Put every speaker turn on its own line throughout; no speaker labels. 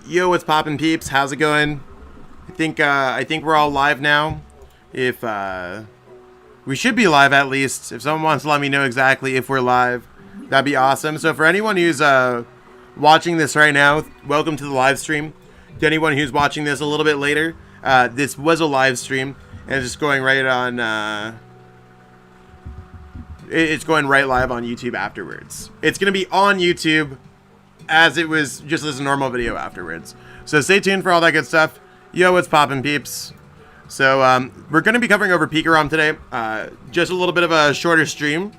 Yo, what's poppin', peeps? How's it going? I think we're all live now. If we should be live at least. If someone wants to let me know exactly if we're live, that'd be awesome. So for anyone who's watching this right now, welcome to the live stream. To anyone who's watching this a little bit later, this was a live stream, and it's just going right on. It's going right live on YouTube afterwards. It's gonna be on YouTube as it was just as a normal video afterwards. So stay tuned for all that good stuff. Yo, what's poppin', peeps? So we're going to be covering over PikaRom today. Just a little bit of a shorter stream.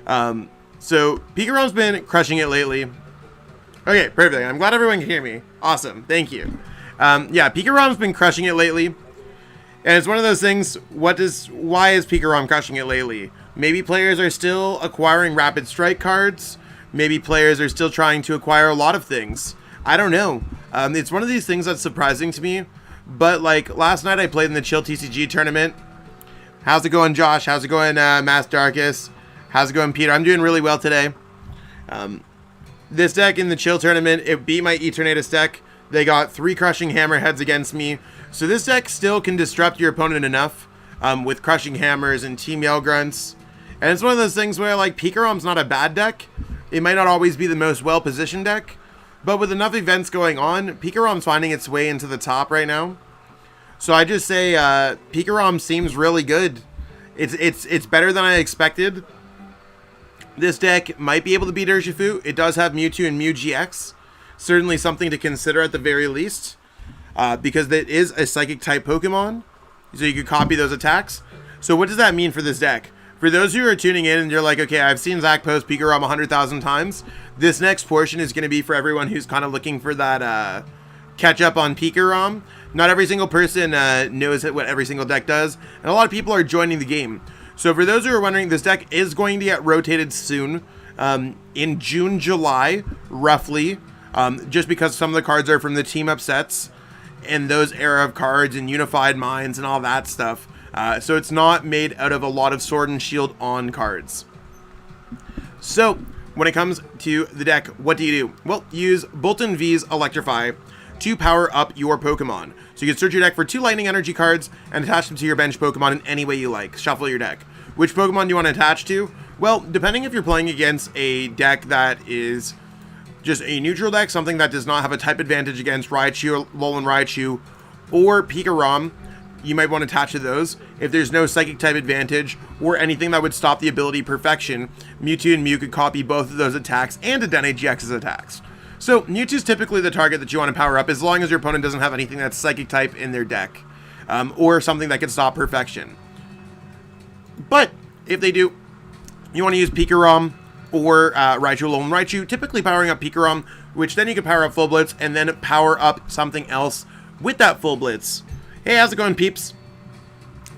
So PikaRom's been crushing it lately. Okay, perfect. I'm glad everyone can hear me. Awesome. Thank you. Yeah, PikaRom's been crushing it lately. And it's one of those things, why is PikaRom crushing it lately? Maybe players are still acquiring Rapid Strike cards. Maybe players are still trying to acquire a lot of things. I don't know. It's one of these things that's surprising to me. But like last night I played in the Chill TCG tournament. How's it going, Josh? How's it going, Mass Darkus? How's it going, Peter? I'm doing really well today. This deck in the Chill tournament, it beat my Eternatus deck. They got 3 Crushing Hammer heads against me. So this deck still can disrupt your opponent enough with Crushing Hammers and Team Yell Grunts. And it's one of those things where like PikaRom's not a bad deck. It might not always be the most well-positioned deck. But with enough events going on, PikaRom's finding its way into the top right now. So I just say PikaRom seems really good. It's better than I expected. This deck might be able to beat Urshifu. It does have Mewtwo and Mew-GX. Certainly something to consider at the very least. Because it is a Psychic-type Pokemon. So you could copy those attacks. So what does that mean for this deck? For those who are tuning in and you're like, okay, I've seen Zach post PikaRom 100,000 times. This next portion is going to be for everyone who's kind of looking for that catch up on PikaRom. Not every single person knows what every single deck does. And a lot of people are joining the game. So for those who are wondering, this deck is going to get rotated soon. In June, July, roughly. Just because some of the cards are from the team up sets. And those era of cards and Unified Minds and all that stuff. So it's not made out of a lot of Sword and Shield on cards. So when it comes to the deck, what do you do? Well, use Boltund V's Electrify to power up your Pokemon. So you can search your deck for 2 Lightning Energy cards and attach them to your bench Pokemon in any way you like. Shuffle your deck. Which Pokemon do you want to attach to? Well, depending if you're playing against a deck that is just a neutral deck, something that does not have a type advantage against Raichu, Alolan Raichu, or PikaRom, you might want to attach to those. If there's no Psychic type advantage or anything that would stop the ability Perfection, Mewtwo and Mew could copy both of those attacks and Dedenne-GX's attacks. So Mewtwo's typically the target that you want to power up as long as your opponent doesn't have anything that's Psychic type in their deck. Or something that can stop Perfection. But if they do, you want to use PikaRom or Raichu, Alolan Raichu, typically powering up PikaRom, which then you can power up Full Blitz and then power up something else with that Full Blitz. Hey, how's it going, peeps?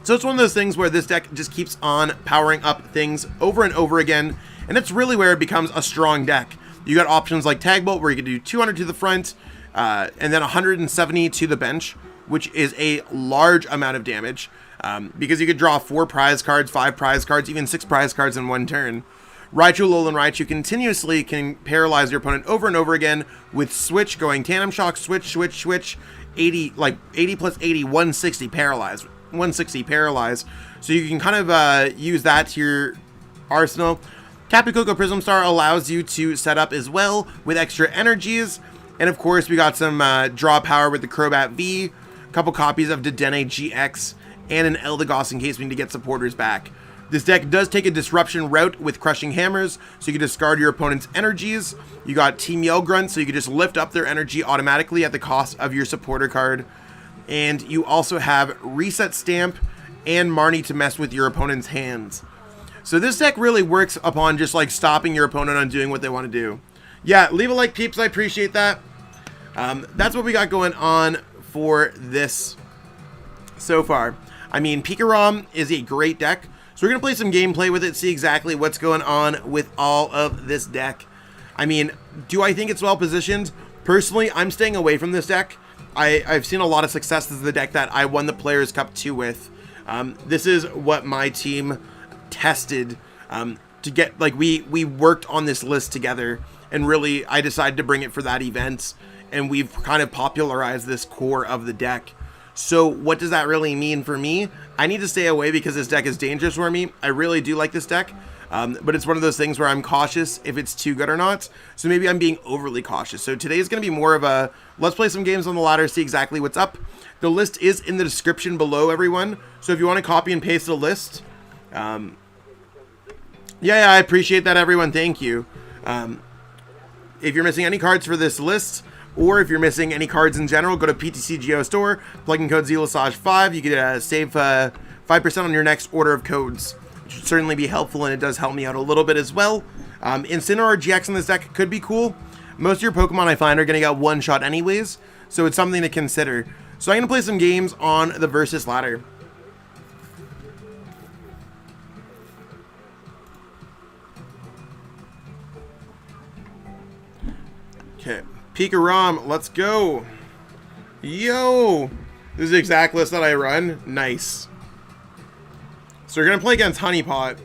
So it's one of those things where this deck just keeps on powering up things over and over again, and it's really where it becomes a strong deck. You got options like Tag Bolt, where you can do 200 to the front, and then 170 to the bench, which is a large amount of damage, because you could draw 4 prize cards, 5 prize cards, even 6 prize cards in one turn. Raichu, Alolan Raichu continuously can paralyze your opponent over and over again with Switch, going Tandem Shock, Switch, 80 plus 80, 160 paralyze. 160 paralyze. So you can kind of use that to your arsenal. Tapu Koko Prism Star allows you to set up as well with extra energies. And of course, we got some draw power with the Crobat V, a couple copies of Dedenne-GX, and an Eldegoss in case we need to get supporters back. This deck does take a disruption route with Crushing Hammers, so you can discard your opponent's energies. You got Team Yell Grunt, so you can just lift up their energy automatically at the cost of your supporter card. And you also have Reset Stamp and Marnie to mess with your opponent's hands. So this deck really works upon just like stopping your opponent on doing what they want to do. Yeah, leave a like, peeps, I appreciate that. That's what we got going on for this so far. I mean, PikaRom is a great deck. So we're going to play some gameplay with it, see exactly what's going on with all of this deck. I mean, do I think it's well positioned? Personally, I'm staying away from this deck. I've seen a lot of success. This is the deck that I won the Players' Cup 2 with. This is what my team tested to get, like, we worked on this list together, and really I decided to bring it for that event, and we've kind of popularized this core of the deck. So what does that really mean for me? I need to stay away because this deck is dangerous for me. I really do like this deck, but it's one of those things where I'm cautious if it's too good or not. So maybe I'm being overly cautious. So today is going to be more of a, let's play some games on the ladder, see exactly what's up. The list is in the description below, everyone. So if you want to copy and paste the list, yeah, I appreciate that, everyone. Thank you. If you're missing any cards for this list, or if you're missing any cards in general, go to PTCGO store, plug in code ZELASAGE5. You get save 5% on your next order of codes, which would certainly be helpful, and it does help me out a little bit as well. Incineroar GX in this deck could be cool. Most of your Pokemon, I find, are going to get one shot anyways, so it's something to consider. So I'm going to play some games on the Versus ladder. Okay, PikaRom, let's go. Yo, this is the exact list that I run. Nice. So we're going to play against Honeypot.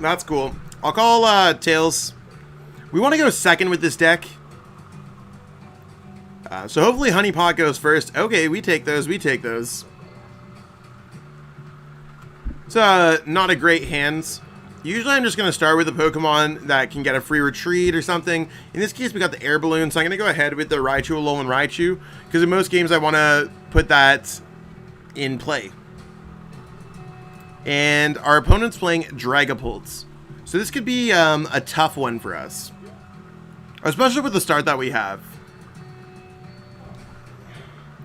That's cool. I'll call Tails. We want to go second with this deck. So hopefully Honeypot goes first. Okay, we take those. We take those. It's not a great hands. Usually I'm just going to start with a Pokemon that can get a free retreat or something. In this case, we got the Air Balloon, so I'm going to go ahead with the Raichu, Alolan Raichu, because in most games I want to put that in play. And our opponent's playing Dragapult. So this could be a tough one for us, especially with the start that we have.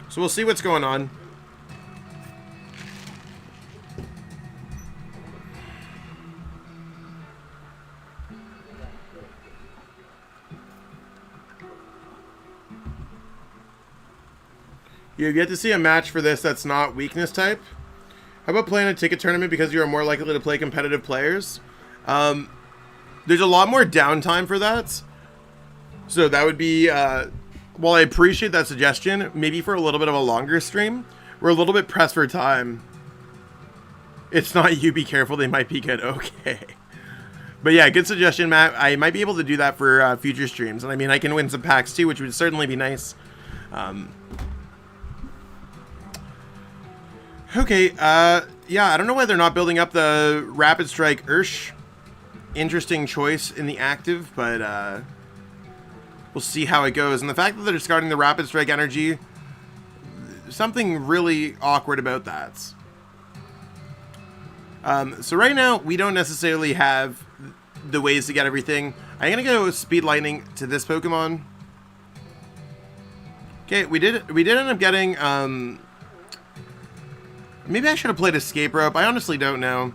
So we'll see what's going on. You get to see a match for this that's not weakness type. How about playing a ticket tournament because you are more likely to play competitive players? There's a lot more downtime for that. So that would be, while I appreciate that suggestion, maybe for a little bit of a longer stream, we're a little bit pressed for time. It's not you, be careful, they might be good. Okay. But yeah, good suggestion, Matt. I might be able to do that for future streams. And I mean, I can win some packs too, which would certainly be nice. Okay, yeah, I don't know why they're not building up the Rapid Strike Ursh. Interesting choice in the active, but we'll see how it goes. And the fact that they're discarding the Rapid Strike energy, something really awkward about that. So right now, we don't necessarily have the ways to get everything. I'm going to go Speed Lightning to this Pokemon. Okay, we did end up getting... maybe I should have played Escape Rope. I honestly don't know.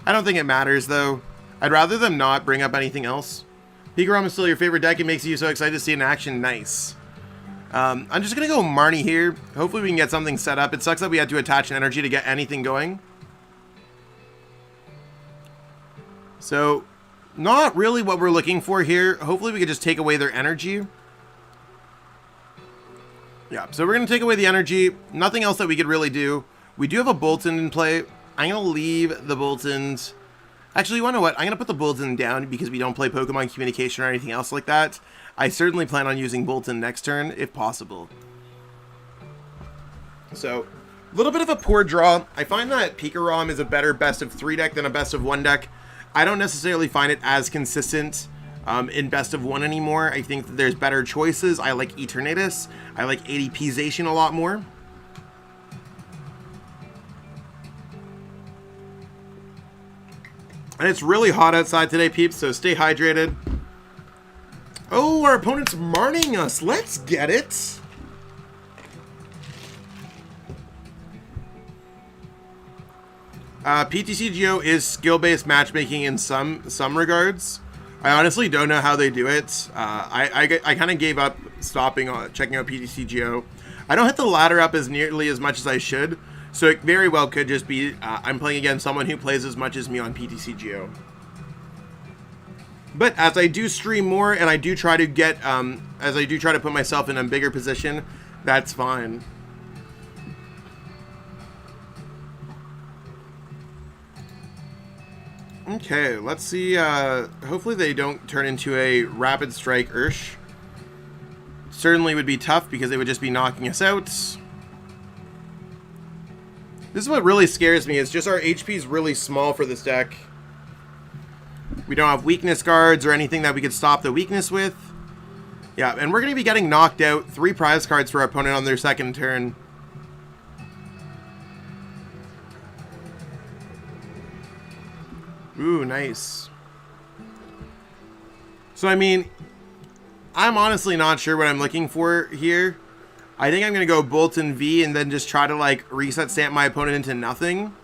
I don't think it matters, though. I'd rather them not bring up anything else. PikaRom is still your favorite deck. It makes you so excited to see it in action. Nice. I'm just going to go Marnie here. Hopefully we can get something set up. It sucks that we had to attach an energy to get anything going. So, not really what we're looking for here. Hopefully we could just take away their energy. Yeah, so we're going to take away the energy. Nothing else that we could really do. We do have a Boltund in play. I'm going to leave the Boltund. Actually, you want to know what? I'm going to put the Boltund down because we don't play Pokemon Communication or anything else like that. I certainly plan on using Boltund next turn, if possible. So, a little bit of a poor draw. I find that PikaRom is a better best of 3 deck than a best of 1 deck. I don't necessarily find it as consistent in best of 1 anymore. I think that there's better choices. I like Eternatus. I like ADP-zation a lot more. And it's really hot outside today, peeps, so stay hydrated. Oh, our opponent's Marning us. Let's get it. PTCGO is skill-based matchmaking in some regards. I honestly don't know how they do it. I kind of gave up checking out PTCGO. I don't hit the ladder up as nearly as much as I should. So it very well could just be I'm playing against someone who plays as much as me on PTCGO. But as I do stream more and I do try to get, as I do try to put myself in a bigger position, that's fine. Okay, let's see. Hopefully they don't turn into a Rapid Strike Ursh. Certainly would be tough because they would just be knocking us out. This is what really scares me, is just our HP is really small for this deck. We don't have weakness guards or anything that we could stop the weakness with. Yeah, and we're going to be getting knocked out. 3 prize cards for our opponent on their second turn. Ooh, nice. So, I mean, I'm honestly not sure what I'm looking for here. I think I'm going to go Boltund V and then just try to, like, reset stamp my opponent into nothing.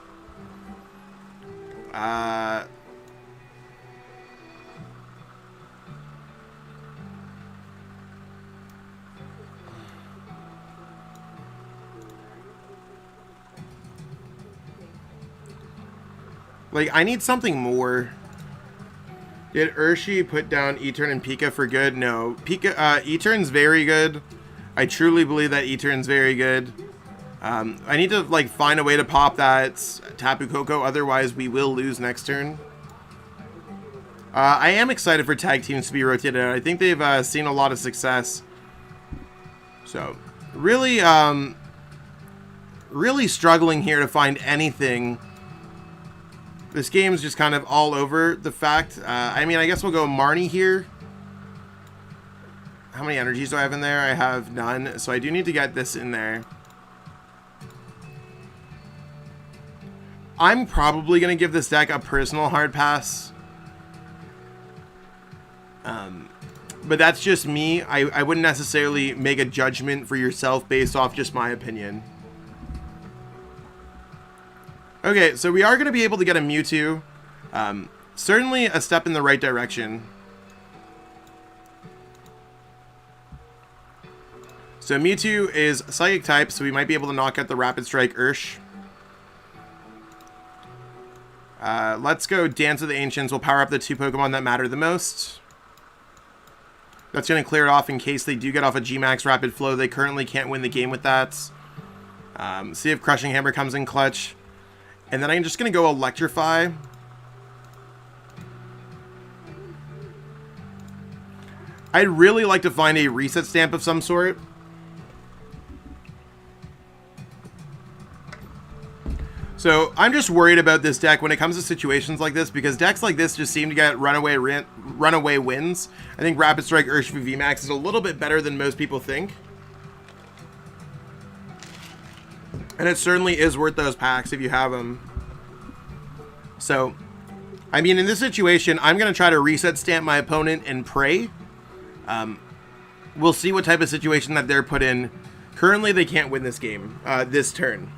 Like, I need something more. Did Urshi put down E-Turn and Pika for good? No. E-Turn's very good. I truly believe that E-Turn's very good. I need to, like, find a way to pop that Tapu Koko, otherwise we will lose next turn. I am excited for tag teams to be rotated out. I think they've seen a lot of success. So, really, really struggling here to find anything. This game's just kind of all over the fact. I mean, I guess we'll go Marnie here. How many energies do I have in there? I have none, so I do need to get this in there. I'm probably going to give this deck a personal hard pass. But that's just me. I wouldn't necessarily make a judgment for yourself based off just my opinion. Okay, so we are going to be able to get a Mewtwo. Certainly a step in the right direction. So Mewtwo is Psychic type, so we might be able to knock out the Rapid Strike Ursh. Let's go Dance of the Ancients. We'll power up the 2 Pokemon that matter the most. That's going to clear it off in case they do get off a G-Max Rapid Flow. They currently can't win the game with that. See if Crushing Hammer comes in clutch. And then I'm just going to go Electrify. I'd really like to find a reset stamp of some sort. So I'm just worried about this deck when it comes to situations like this, because decks like this just seem to get runaway wins. I think Rapid Strike Ursh VMAX is a little bit better than most people think. And it certainly is worth those packs if you have them. So, I mean, in this situation, I'm going to try to reset stamp my opponent and pray. We'll see what type of situation that they're put in. Currently, they can't win this game, this turn.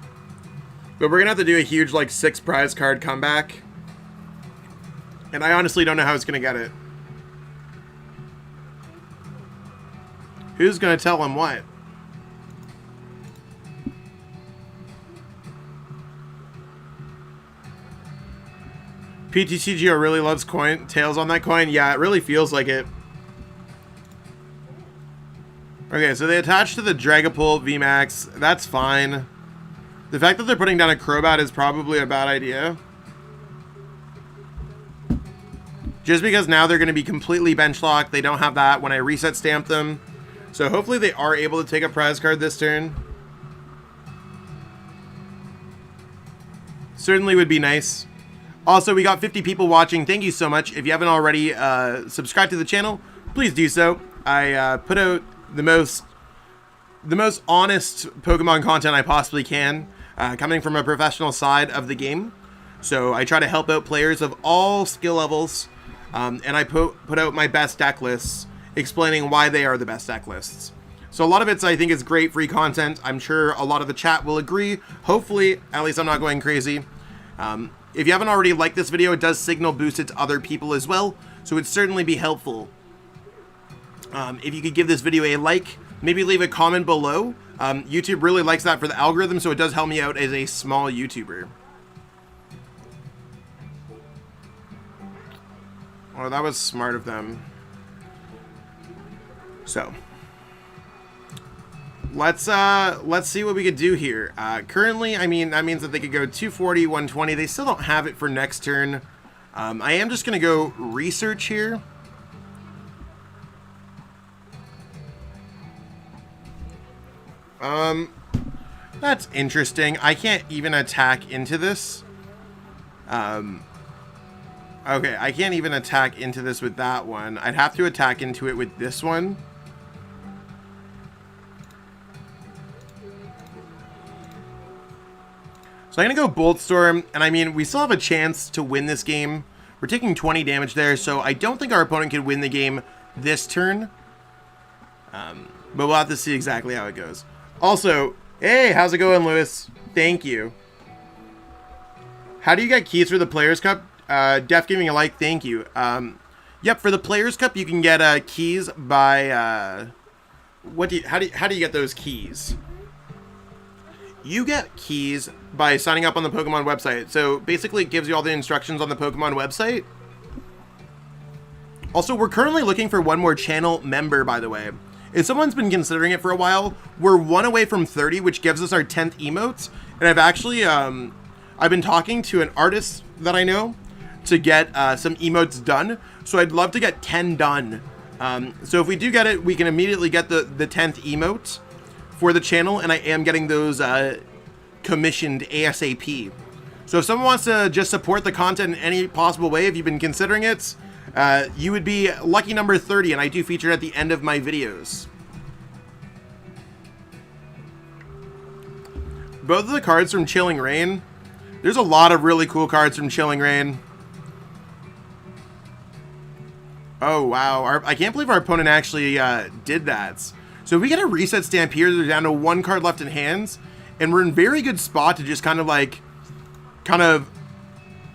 But we're going to have to do a huge, like, 6 prize card comeback. And I honestly don't know how it's going to get it. Who's going to tell him what? PTCGO really loves tails on that coin. Yeah, it really feels like it. Okay, so they attach to the Dragapult VMAX. That's fine. The fact that they're putting down a Crobat is probably a bad idea. Just because now they're going to be completely bench locked. They don't have that when I reset stamp them. So hopefully they are able to take a prize card this turn. Certainly would be nice. Also, we got 50 people watching. Thank you so much. If you haven't already subscribed to the channel, please do so. I put out the most honest Pokemon content I possibly can, coming from a professional side of the game. So I try to help out players of all skill levels, and I put out my best deck lists, explaining why they are the best deck lists. So a lot of it, I think, is great free content. I'm sure a lot of the chat will agree. Hopefully, at least I'm not going crazy. If you haven't already liked this video, it does signal boost it to other people as well, so it'd certainly be helpful. If you could give this video a like, maybe leave a comment below. YouTube really likes that for the algorithm, so it does help me out as a small YouTuber. Oh, that was smart of them. So let's see what we could do here. Currently, I mean, that means that they could go 240, 120. They still don't have it for next turn. I am just going to go research here. That's interesting. I can't even attack into this. Okay, I can't even attack into this with that one. I'd have to attack into it with this one. So I'm going to go Bolt Storm, and I mean, we still have a chance to win this game. We're taking 20 damage there, so I don't think our opponent can win the game this turn. But we'll have to see exactly how it goes. Also, hey, how's it going, Lewis? Thank you. How do you get keys for the Players' Cup? Def giving a like, thank you. Yep, for the Players' Cup, you can get keys by... how do you get those keys? You get keys by signing up on the Pokemon website. So basically it gives you all the instructions on the Pokemon website. Also, we're currently looking for one more channel member, by the way. If someone's been considering it for a while, we're 1 away from 30, which gives us our 10th emotes. And I've actually, I've been talking to an artist that I know to get some emotes done. So I'd love to get 10 done. So if we do get it, we can immediately get the 10th emote for the channel, and I am getting those commissioned ASAP. So if someone wants to just support the content in any possible way, if you've been considering it, you would be lucky number 30, and I do feature it at the end of my videos. Both of the cards from Chilling Reign, there's a lot of really cool cards from Chilling Reign. Oh wow, I can't believe our opponent actually did that. So if we get a reset stamp here, they're down to 1 card left in hands, and we're in very good spot to just kind of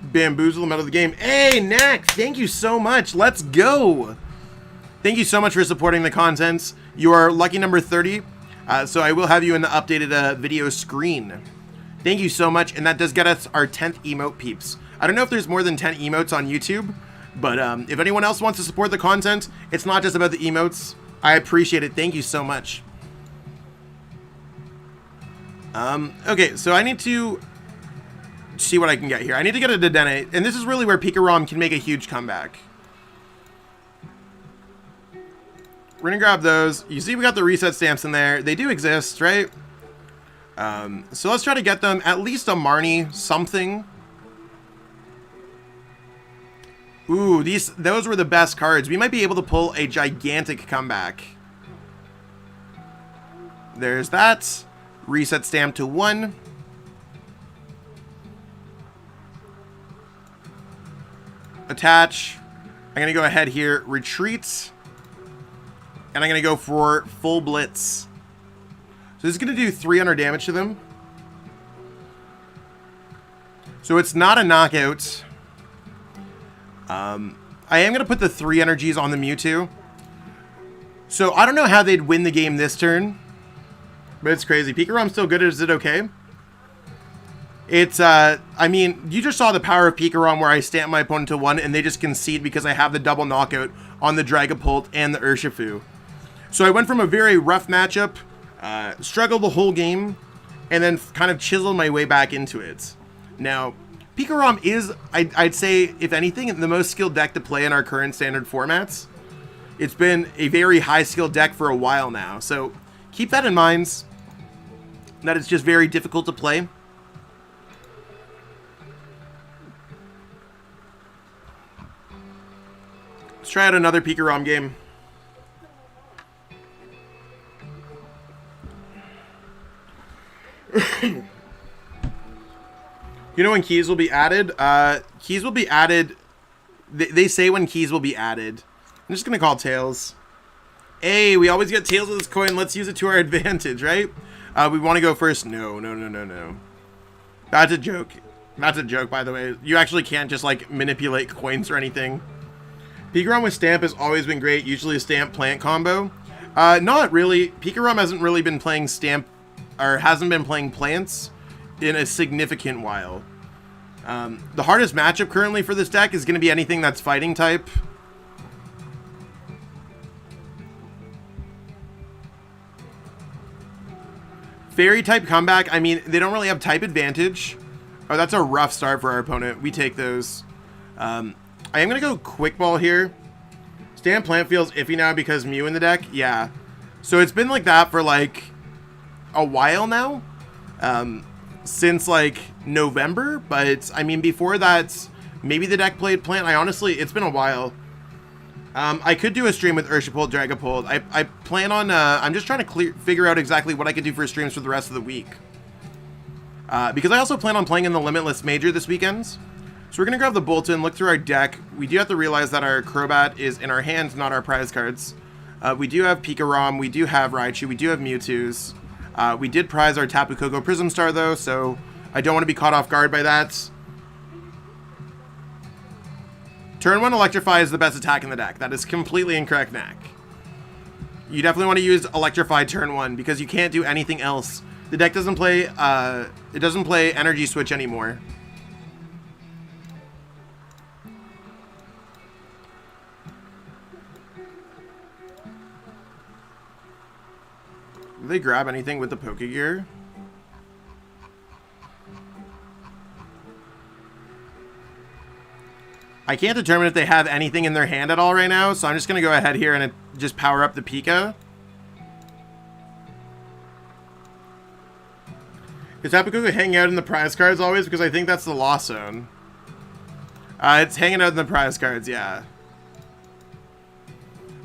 bamboozle them out of the game. Hey, Nack, thank you so much. Let's go. Thank you so much for supporting the content. You are lucky number 30, so I will have you in the updated video screen. Thank you so much, and that does get us our 10th emote, peeps. I don't know if there's more than 10 emotes on YouTube, but if anyone else wants to support the content, it's not just about the emotes. I appreciate it. Thank you so much. Okay, so I need to see what I can get here. I need to get a Dedenne, and this is really where PikaRom can make a huge comeback. We're gonna grab those. You see we got the reset stamps in there. They do exist, right? So let's try to get them at least a Marnie something. Ooh, those were the best cards. We might be able to pull a gigantic comeback. There's that. Reset stamp to 1. Attach. I'm going to go ahead here, retreat. And I'm going to go for full blitz. So this is going to do 300 damage to them. So it's not a knockout. I am going to put the 3 energies on the Mewtwo. So I don't know how they'd win the game this turn. But it's crazy. PikaRom's still good. Is it okay? It's, I mean, you just saw the power of PikaRom where I stamp my opponent to 1 and they just concede because I have the double knockout on the Dragapult and the Urshifu. So I went from a very rough matchup, struggled the whole game, and then kind of chiseled my way back into it. Now, PikaRom is, I'd say, if anything, the most skilled deck to play in our current standard formats. It's been a very high skill deck for a while now, so keep that in mind, that it's just very difficult to play. Let's try out another PikaRom game. You know when keys will be added? Keys will be added. They say when keys will be added. I'm just going to call Tails. Hey, we always get Tails with this coin. Let's use it to our advantage, right? We want to go first. No. That's a joke. That's a joke, by the way. You actually can't just, like, manipulate coins or anything. PikaRom with Stamp has always been great. Usually a Stamp Plant combo. Not really. PikaRom hasn't really been playing Stamp, or hasn't been playing plants in a significant while. The hardest matchup currently for this deck is going to be anything that's fighting type. Fairy type comeback, I mean, they don't really have type advantage. Oh, that's a rough start for our opponent. We take those. I am going to go Quick Ball here. Stand Plant feels iffy now because Mew in the deck. Yeah. So it's been like that for like a while now. Since like November. But I mean, before that, maybe the deck played Plant. It's been a while. I could do a stream with Urshapult, Dragapult. I plan on, I'm just trying to figure out exactly what I could do for streams for the rest of the week. Because I also plan on playing in the Limitless Major this weekend. So we're going to grab the Boltund, look through our deck. We do have to realize that our Crobat is in our hands, not our prize cards. We do have PikaRom, we do have Raichu, we do have Mewtwo's. We did prize our Tapu Koko Prism Star though, so I don't want to be caught off guard by that. Turn 1 Electrify is the best attack in the deck. That is completely incorrect, Knack. You definitely want to use Electrify turn 1 because you can't do anything else. The deck doesn't play, it doesn't play Energy Switch anymore. Did they grab anything with the Pokegear? I can't determine if they have anything in their hand at all right now, so I'm just going to go ahead here and just power up the Pika. Is Tapu Koko hanging out in the prize cards always? Because I think that's the Lost Zone. It's hanging out in the prize cards, yeah.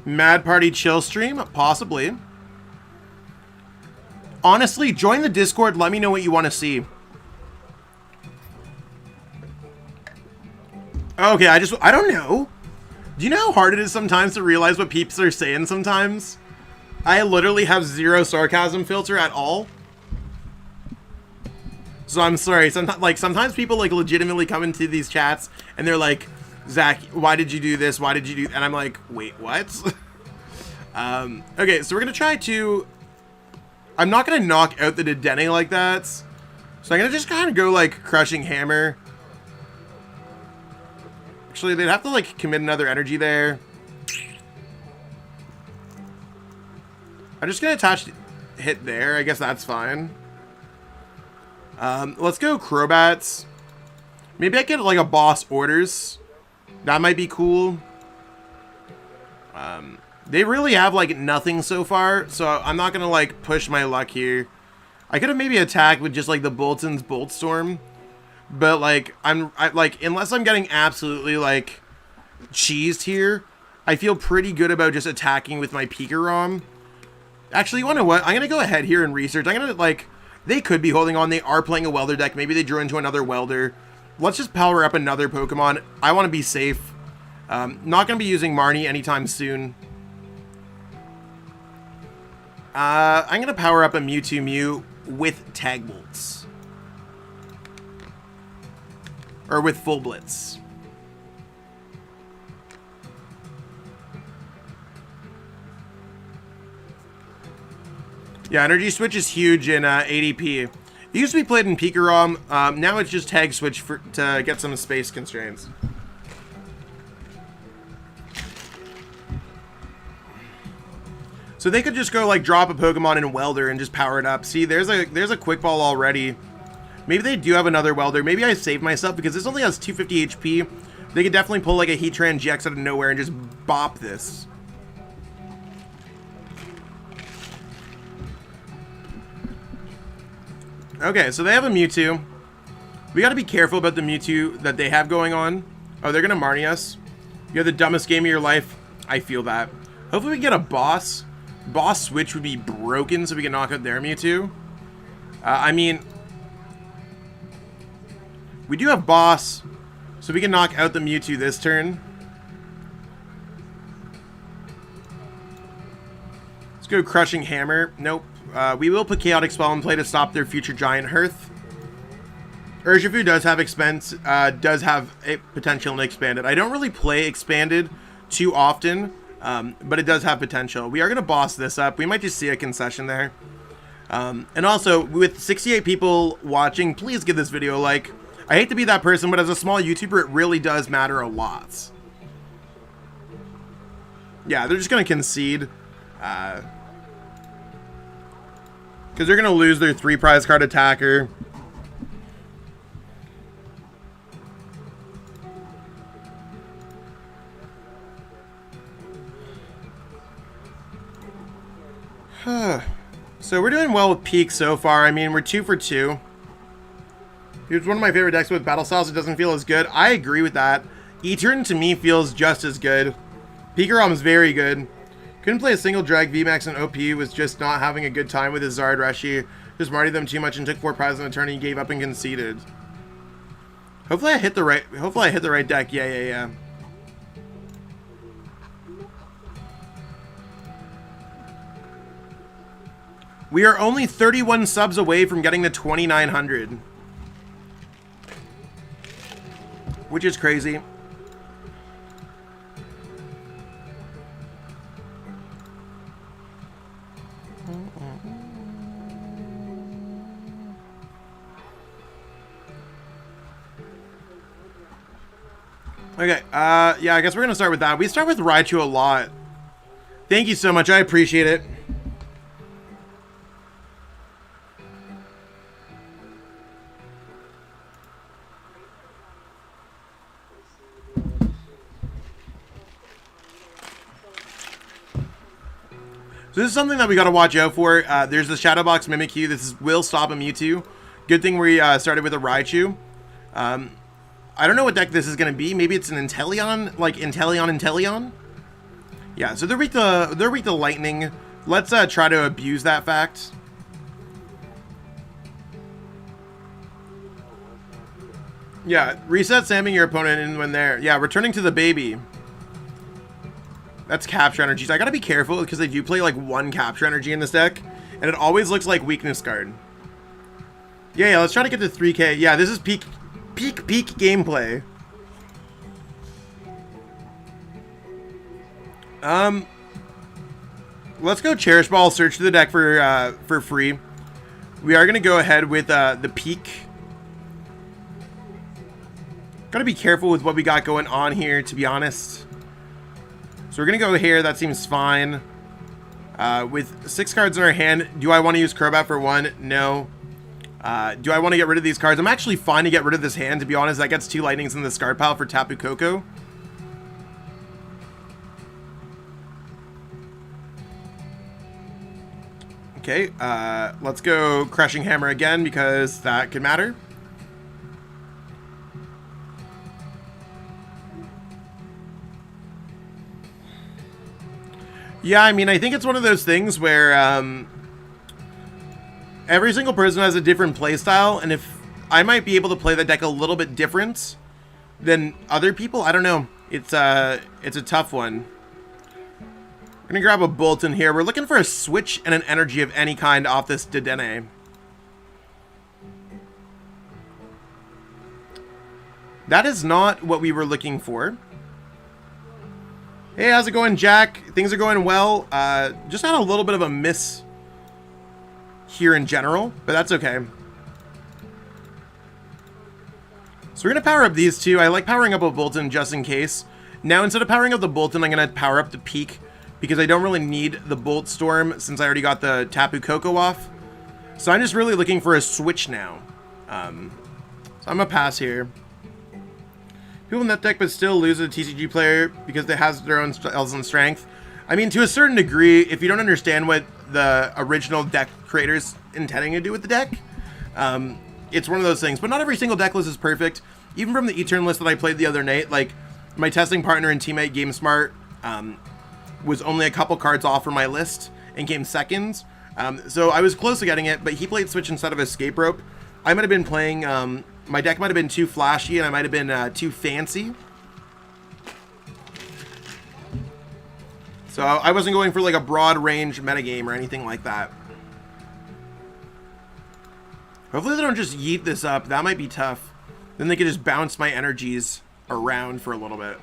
Mad Party Chill Stream? Possibly. Honestly, join the Discord. Let me know what you want to see. Okay, I don't know. Do you know how hard it is sometimes to realize what peeps are saying sometimes? I literally have zero sarcasm filter at all. So I'm sorry. Sometimes people like legitimately come into these chats and they're like, Zach, why did you do this? Why did you do? And I'm like, wait, what? Okay, so we're gonna try to. I'm not gonna knock out the Dedenne like that. So I'm gonna just kind of go like Crushing Hammer. Actually, they'd have to like commit another energy there. I'm just gonna attach hit there. I guess that's fine. Let's go Crobats. Maybe I get like a boss orders. That might be cool. They really have like nothing so far, so I'm not gonna like push my luck here. I could have maybe attacked with just like the Boltund's Bolt Storm, but like unless I'm getting absolutely like cheesed here, I feel pretty good about just attacking with my PikaRom. Actually, you wanna know what? I'm gonna go ahead here and research. I'm gonna like, they could be holding on. They are playing a Welder deck. Maybe they drew into another Welder. Let's just power up another Pokemon. I want to be safe. Not going to be using Marnie anytime soon. I'm going to power up a Mewtwo Mew with Tag Bolts. Or with Full Blitz. Yeah, Energy Switch is huge in ADP. It used to be played in PikaRom. Now it's just Tag Switch to get some space constraints. So they could just go like drop a Pokemon in Welder and just power it up. See, there's a Quick Ball already. Maybe they do have another Welder. Maybe I saved myself because this only has 250 HP. They could definitely pull like a Heatran GX out of nowhere and just bop this. Okay, so they have a Mewtwo. We got to be careful about the Mewtwo that they have going on. Oh, they're going to Marnie us. You have the dumbest game of your life. I feel that. Hopefully we get a boss. Boss Switch would be broken so we can knock out their Mewtwo. I mean, we do have boss, so we can knock out the Mewtwo this turn. Let's go Crushing Hammer. Nope. We will put Chaotic Swell in play to stop their future Giant Hearth. Urshifu does have a potential in Expanded. I don't really play Expanded too often, but it does have potential. We are going to boss this up. We might just see a concession there. And also, with 68 people watching, please give this video a like. I hate to be that person, but as a small YouTuber, it really does matter a lot. Yeah, they're just going to concede. Because they're going to lose their 3 prize card attacker. So we're doing well with Peak so far. I mean, we're 2 for 2. Here's one of my favorite decks with Battle Styles. It doesn't feel as good. I agree with that. E-Turn to me feels just as good. PikaRom is very good. Couldn't play a single drag. VMAX and OP was just not having a good time with his Zard Reshi. Just martied them too much and took 4 prizes in a turn and gave up and conceded. Hopefully I hit the right deck. Yeah. We are only 31 subs away from getting to 2,900. Which is crazy. Okay, yeah, I guess we're gonna start with that. We start with Raichu a lot. Thank you so much, I appreciate it. So this is something that we gotta watch out for. There's the Shadow Box Mimikyu. This will stop a Mewtwo. Good thing we started with a Raichu. I don't know what deck this is gonna be. Maybe it's an Inteleon, like Inteleon. Yeah, so they're weak to lightning. Let's try to abuse that fact. Yeah, reset Samming your opponent in when they're returning to the baby. That's capture energies. I gotta be careful because they do play like 1 capture energy in this deck, and it always looks like weakness card. Yeah, let's try to get to 3K. Yeah, this is peak gameplay. Let's go Cherish Ball, search through the deck for free. We are gonna go ahead with the peak. Gotta be careful with what we got going on here, to be honest. So we're gonna go here. That seems fine. With 6 cards in our hand, do I want to use Crobat for 1? No. Do I want to get rid of these cards? I'm actually fine to get rid of this hand, to be honest. That gets 2 lightnings in the discard pile for Tapu Koko. Okay, let's go Crushing Hammer again because that could matter. Yeah, I mean, I think it's one of those things where every single person has a different playstyle, and if I might be able to play the deck a little bit different than other people, I don't know. It's a tough one. We're gonna grab a Boltund here. We're looking for a switch and an energy of any kind off this Dedenne. That is not what we were looking for. Hey, how's it going, Jack? Things are going well. Just had a little bit of a miss here in general, but that's okay. So we're going to power up these 2. I like powering up a Boltund just in case. Now, instead of powering up the Boltund, I'm going to power up the Peak because I don't really need the Bolt Storm since I already got the Tapu Koko off. So I'm just really looking for a switch now. So I'm going to pass here. People in that deck but still lose a TCG player because they has their own styles and strength. I mean, to a certain degree, if you don't understand what the original deck creators intending to do with the deck, it's one of those things. But not every single deck list is perfect. Even from the E-Turn list that I played the other night, like my testing partner and teammate GameSmart was only a couple cards off from my list and came second. So I was close to getting it, but he played Switch instead of Escape Rope. I might have been playing... my deck might have been too flashy and I might have been too fancy. So I wasn't going for like a broad range metagame or anything like that. Hopefully they don't just yeet this up. That might be tough. Then they could just bounce my energies around for a little bit.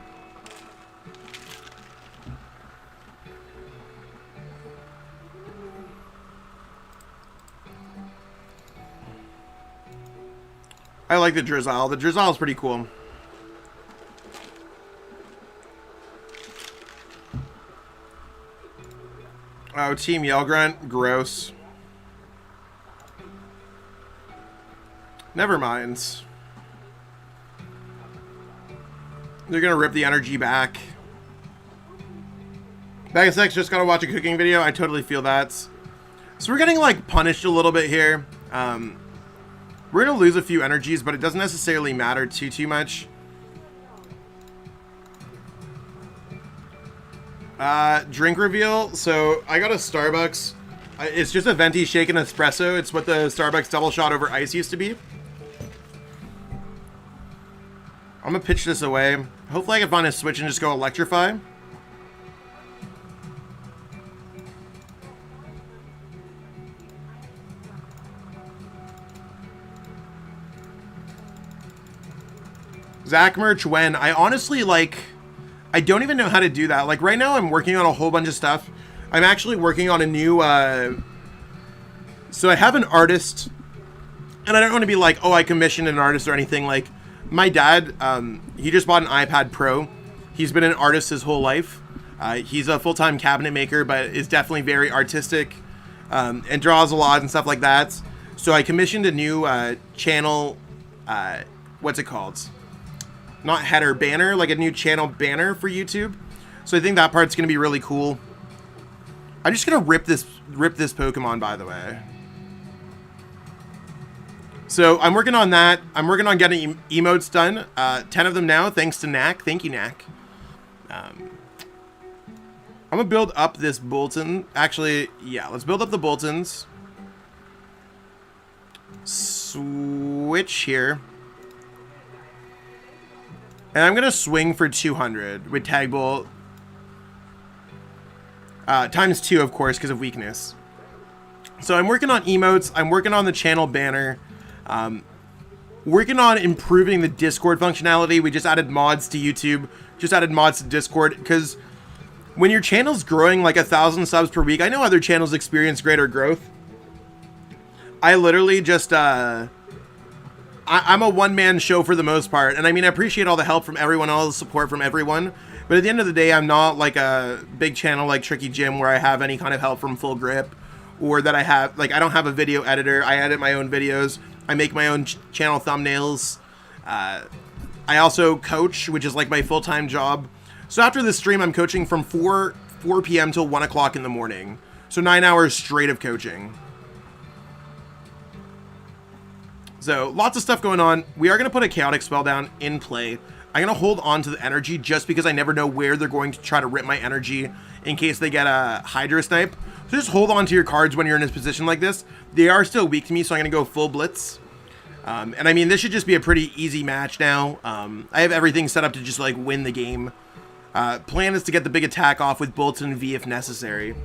I like the Drizzile. The Drizzile is pretty cool. Oh, Team Yell Grunt. Gross. Never mind. They're gonna rip the energy back. Bag of Sex just gotta watch a cooking video. I totally feel that. So we're getting, like, punished a little bit here. We're going to lose a few energies, but it doesn't necessarily matter too much. Drink reveal. So I got a Starbucks. It's just a venti shaken espresso. It's what the Starbucks double shot over ice used to be. I'm going to pitch this away. Hopefully I can find a switch and just go electrify. Zach Merch when? I honestly, like, I don't even know how to do that. Like, right now I'm working on a whole bunch of stuff. I'm actually working on a new, so I have an artist, and I don't want to be like, oh, I commissioned an artist or anything. Like, my dad, he just bought an iPad Pro. He's been an artist his whole life. He's a full-time cabinet maker, but is definitely very artistic, and draws a lot and stuff like that. So I commissioned a new, channel, what's it called? Not header, banner, like a new channel banner for YouTube. So I think that part's gonna be really cool. I'm just gonna rip this Pokemon, by the way. So I'm working on that. I'm working on getting emotes done. 10 of them now, thanks to Knack. Thank you, Knack. I'm gonna build up this Boltund. Actually, yeah, let's build up the Boltunds. Switch here. And I'm going to swing for 200 with Tag Bolt. Times 2, of course, because of weakness. So I'm working on emotes. I'm working on the channel banner. Working on improving the Discord functionality. We just added mods to YouTube. Just added mods to Discord. Because when your channel's growing like 1,000 subs per week, I know other channels experience greater growth. I literally just... I'm a one-man show for the most part, and I mean, I appreciate all the help from everyone, all the support from everyone, but at the end of the day, I'm not like a big channel like Tricky Jim where I have any kind of help from Full Grip, or that I have, like, I don't have a video editor. I edit my own videos. I make my own channel thumbnails. I also coach, which is like my full-time job. So after this stream, I'm coaching from 4 p.m. till 1 o'clock in the morning. So 9 hours straight of coaching. So, lots of stuff going on. We are going to put a Chaotic Swell down in play. I'm going to hold on to the energy just because I never know where they're going to try to rip my energy in case they get a Hydra Snipe. So just hold on to your cards when you're in a position like this. They are still weak to me, so I'm going to go full Blitz. And I mean, this should just be a pretty easy match now. I have everything set up to just, like, win the game. Plan is to get the big attack off with Boltund V if necessary.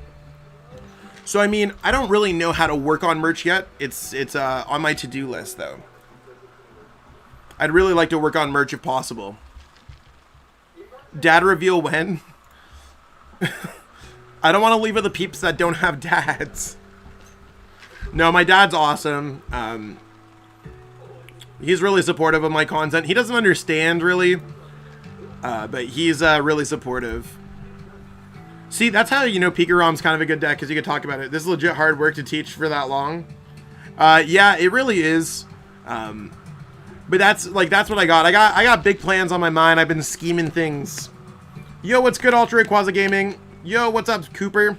So, I mean, I don't really know how to work on merch yet. It's on my to-do list, though. I'd really like to work on merch if possible. Dad reveal when? I don't want to leave with the peeps that don't have dads. No, my dad's awesome. He's really supportive of my content. He doesn't understand, really. But he's really supportive. See, that's how you know PikaRom's kind of a good deck, because you can talk about it. This is legit hard work to teach for that long. Yeah, it really is. But that's what I got. I got big plans on my mind. I've been scheming things. Yo, what's good, Ultra Quasi Gaming? Yo, what's up, Cooper?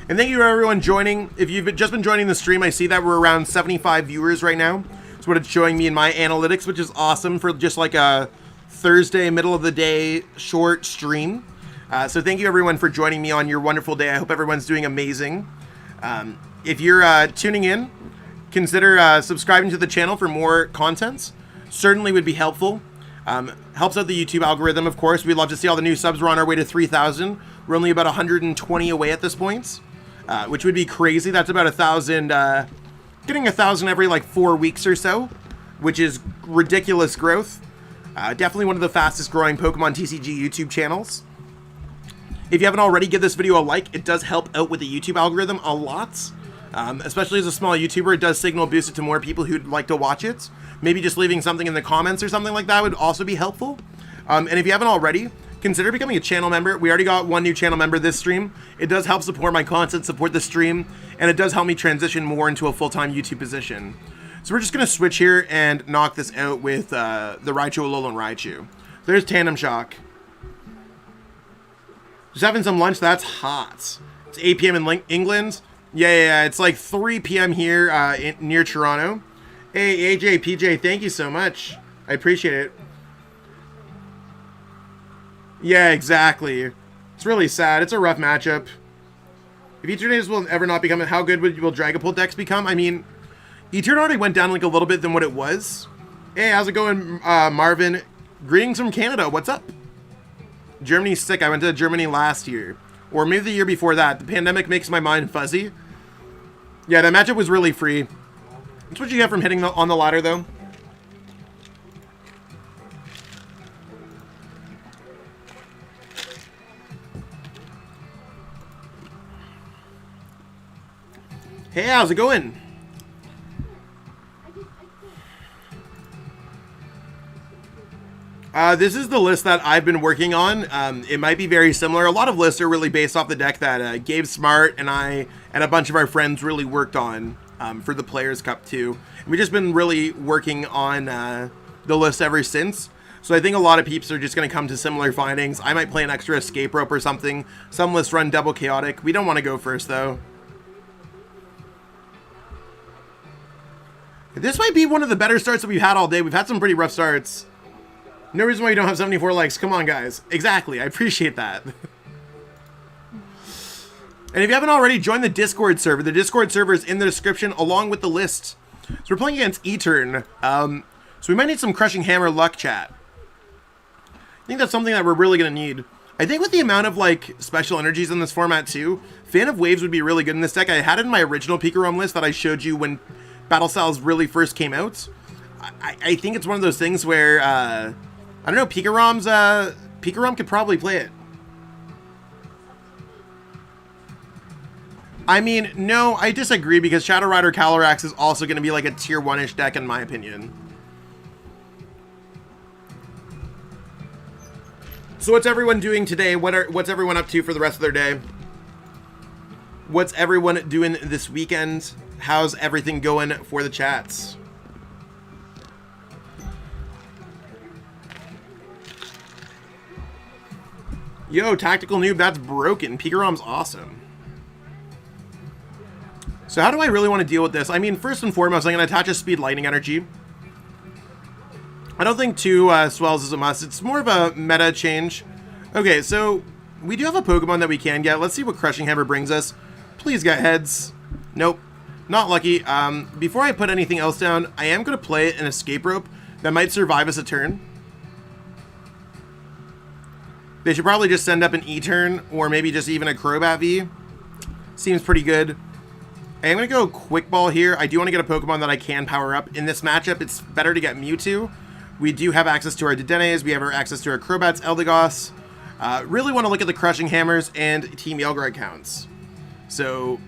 And thank you to everyone joining. If you've just been joining the stream, I see that we're around 75 viewers right now. That's what it's showing me in my analytics, which is awesome for just like a Thursday, middle of the day, short stream. So thank you everyone for joining me on your wonderful day. I hope everyone's doing amazing. If you're tuning in, consider subscribing to the channel for more contents. Certainly would be helpful. Helps out the YouTube algorithm, of course. We'd love to see all the new subs. We're on our way to 3,000. We're only about 120 away at this point, which would be crazy. That's about 1,000, getting 1,000 every like 4 weeks or so, which is ridiculous growth. Definitely one of the fastest growing Pokemon TCG YouTube channels. If you haven't already, give this video a like. It does help out with the YouTube algorithm a lot. Especially as a small YouTuber, it does signal boost it to more people who'd like to watch it. Maybe just leaving something in the comments or something like that would also be helpful. And if you haven't already, consider becoming a channel member. We already got one new channel member this stream. It does help support my content, support the stream, and it does help me transition more into a full-time YouTube position. So we're just going to switch here and knock this out with the Raichu, Alolan Raichu. There's Tandem Shock. Just having some lunch, that's hot. It's 8 p.m. in England. Yeah. It's like 3 p.m. here near Toronto. Hey, AJ, PJ, thank you so much. I appreciate it. Yeah, exactly. It's really sad. It's a rough matchup. If Eternatus will ever not become, how good will Dragapult decks become? I mean, Eternatus already went down like a little bit than what it was. Hey, how's it going, Marvin? Greetings from Canada. What's up? Germany's sick. I went to Germany last year. Or maybe the year before that. The pandemic makes my mind fuzzy. Yeah, that matchup was really free. That's what you get from hitting on the ladder, though. Hey, how's it going? This is the list that I've been working on. It might be very similar. A lot of lists are really based off the deck that Gabe Smart and I and a bunch of our friends really worked on for the Players' Cup too. And we've just been really working on the list ever since. So I think a lot of peeps are just going to come to similar findings. I might play an extra Escape Rope or something. Some lists run double Chaotic. We don't want to go first though. This might be one of the better starts that we've had all day. We've had some pretty rough starts. No reason why you don't have 74 likes. Come on, guys. Exactly. I appreciate that. And if you haven't already, join the Discord server. The Discord server is in the description along with the list. So we're playing against Etern. So we might need some Crushing Hammer luck, chat. I think that's something that we're really going to need. I think with the amount of, like, special energies in this format, too, Fan of Waves would be really good in this deck. I had it in my original PikaRom list that I showed you when Battle Styles really first came out. I think it's one of those things where, I don't know, PikaRom could probably play it. I mean, no, I disagree because Shadow Rider Calyrex is also going to be like a tier 1-ish deck in my opinion. So what's everyone doing today? What's everyone up to for the rest of their day? What's everyone doing this weekend? How's everything going for the chats? Yo, Tactical Noob, that's broken. PikaRom's awesome. So how do I really want to deal with this? I mean, first and foremost, I'm going to attach a Speed Lightning Energy. I don't think 2 Swells is a must. It's more of a meta change. Okay, so we do have a Pokemon that we can get. Let's see what Crushing Hammer brings us. Please get heads. Nope. Not lucky. Before I put anything else down, I am going to play an Escape Rope that might survive us a turn. They should probably just send up an E-turn, or maybe just even a Crobat V. Seems pretty good. I'm going to go Quick Ball here. I do want to get a Pokemon that I can power up. In this matchup, it's better to get Mewtwo. We do have access to our Dedennes. We have our access to our Crobats, Eldegoss. Really want to look at the Crushing Hammers and Team Yellgrunt counts. So